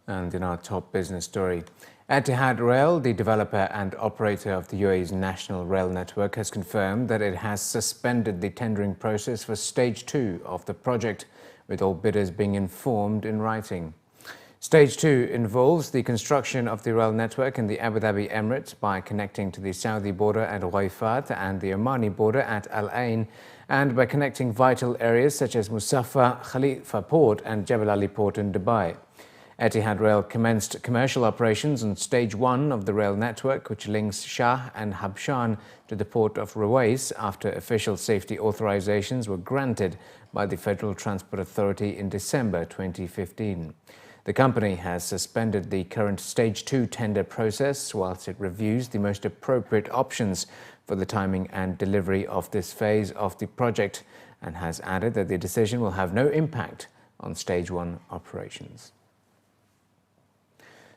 And in our top business story, Etihad Rail, the developer and operator of the UAE's national rail network, has confirmed that it has suspended the tendering process for Stage 2 of the project, with all bidders being informed in writing. Stage 2 involves the construction of the rail network in the Abu Dhabi Emirates by connecting to the Saudi border at Ghaifat and the Omani border at Al Ain, and by connecting vital areas such as Musaffa, Khalifa Port and Jebel Ali Port in Dubai. Etihad Rail commenced commercial operations on Stage 1 of the rail network, which links Sharjah and Habshan to the port of Ruwais after official safety authorizations were granted by the Federal Transport Authority in December 2015. The company has suspended the current Stage 2 tender process whilst it reviews the most appropriate options for the timing and delivery of this phase of the project, and has added that the decision will have no impact on Stage 1 operations.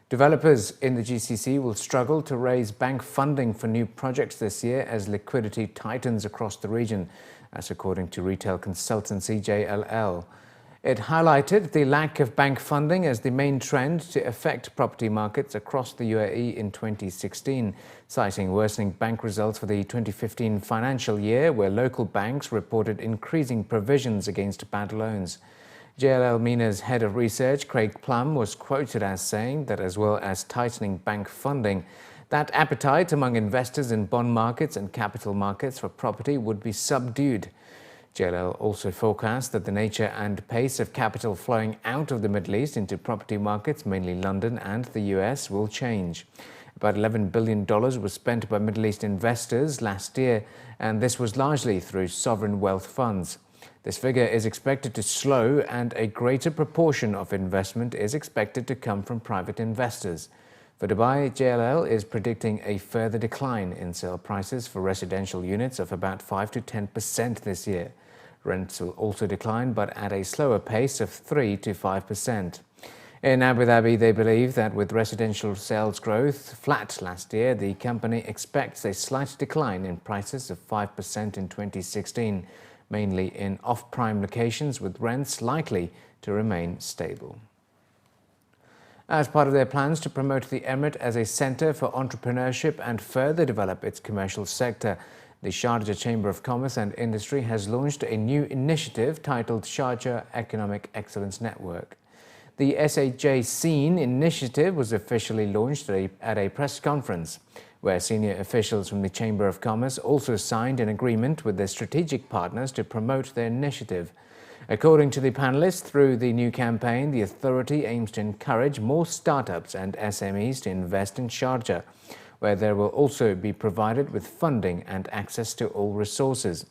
Developers in the GCC will struggle to raise bank funding for new projects this year as liquidity tightens across the region, as according to retail consultancy JLL. It highlighted the lack of bank funding as the main trend to affect property markets across the UAE in 2016, citing worsening bank results for the 2015 financial year, where local banks reported increasing provisions against bad loans. JLL MENA's head of research, Craig Plum, was quoted as saying that as well as tightening bank funding, that appetite among investors in bond markets and capital markets for property would be subdued. JLL also forecast that the nature and pace of capital flowing out of the Middle East into property markets, mainly London and the US, will change. About $11 billion was spent by Middle East investors last year, and this was largely through sovereign wealth funds. This figure is expected to slow, and a greater proportion of investment is expected to come from private investors. For Dubai, JLL is predicting a further decline in sale prices for residential units of about 5 to 10% this year. Rents will also decline, but at a slower pace of 3 to 5%. In Abu Dhabi, they believe that with residential sales growth flat last year, the company expects a slight decline in prices of 5% in 2016, mainly in off-prime locations, with rents likely to remain stable. As part of their plans to promote the Emirate as a centre for entrepreneurship and further develop its commercial sector, the Sharjah Chamber of Commerce and Industry has launched a new initiative titled Sharjah Economic Excellence Network. The ShjSEEN initiative was officially launched at a press conference, where senior officials from the Chamber of Commerce also signed an agreement with their strategic partners to promote their initiative. According to the panelists, through the new campaign, the authority aims to encourage more startups and SMEs to invest in Sharjah, where they will also be provided with funding and access to all resources.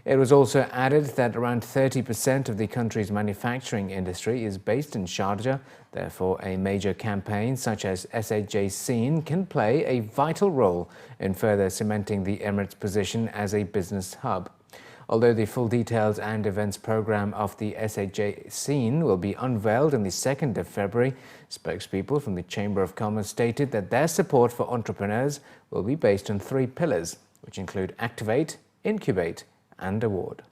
It was also added that around 30% of the country's manufacturing industry is based in Sharjah. Therefore, a major campaign such as ShjSEEN can play a vital role in further cementing the Emirates' position as a business hub. Although the full details and events program of the ShjSEEN will be unveiled on the 2nd of February, spokespeople from the Chamber of Commerce stated that their support for entrepreneurs will be based on 3 pillars, which include activate, incubate, and award.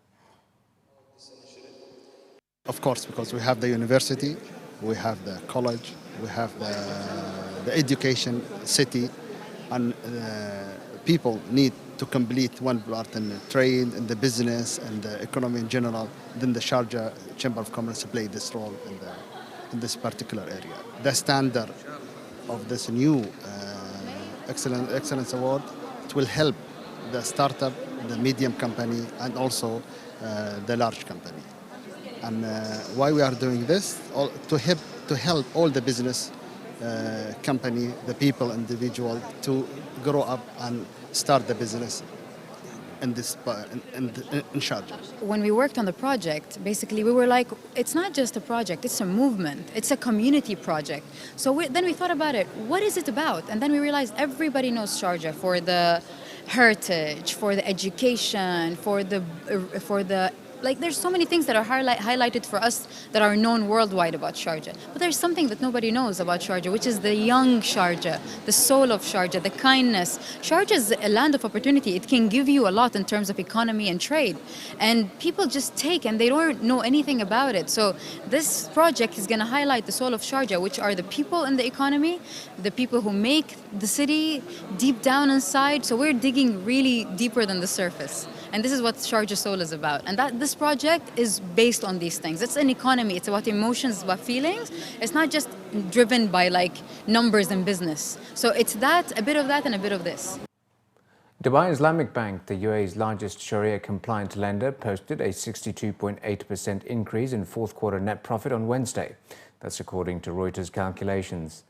Of course, because we have the university, we have the college, we have the education city, and people need to complete one part in the trade and the business and the economy in general. Then the Sharjah Chamber of Commerce play this role in this particular area. The standard of this new Excellence Award, it will help the startup, the medium company, and also the large company. And why we are doing this? To help all the business company, the people, individual, to grow up and start the business in Sharjah. When we worked on the project, basically we were like, it's not just a project, it's a movement, it's a community project. So then we thought about it, what is it about? And then we realized everybody knows Sharjah for the heritage, for the education, for the like there's so many things that are highlighted for us that are known worldwide about Sharjah. But there's something that nobody knows about Sharjah, which is the young Sharjah, the soul of Sharjah, the kindness. Sharjah is a land of opportunity. It can give you a lot in terms of economy and trade. And people just take and they don't know anything about it. So this project is going to highlight the soul of Sharjah, which are the people in the economy, the people who make the city deep down inside. So we're digging really deeper than the surface. And this is what Sharjah Soul is about. And this project is based on these things. It's an economy. It's about emotions, it's about feelings. It's not just driven by like numbers and business. So it's that, a bit of that and a bit of this. Dubai Islamic Bank, the UAE's largest Sharia-compliant lender, posted a 62.8% increase in fourth quarter net profit on Wednesday. That's according to Reuters calculations.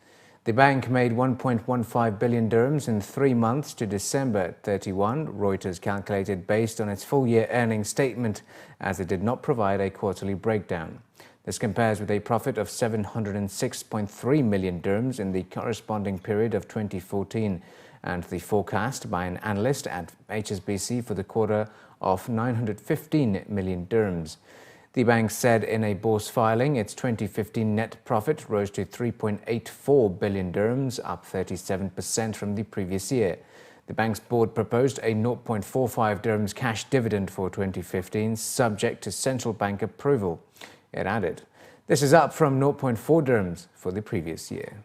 The bank made 1.15 billion dirhams in 3 months to December 31, Reuters calculated based on its full-year earnings statement, as it did not provide a quarterly breakdown. This compares with a profit of 706.3 million dirhams in the corresponding period of 2014, and the forecast by an analyst at HSBC for the quarter of 915 million dirhams. The bank said in a bourse filing its 2015 net profit rose to 3.84 billion dirhams, up 37% from the previous year. The bank's board proposed a 0.45 dirhams cash dividend for 2015, subject to central bank approval. It added, "This is up from 0.4 dirhams for the previous year."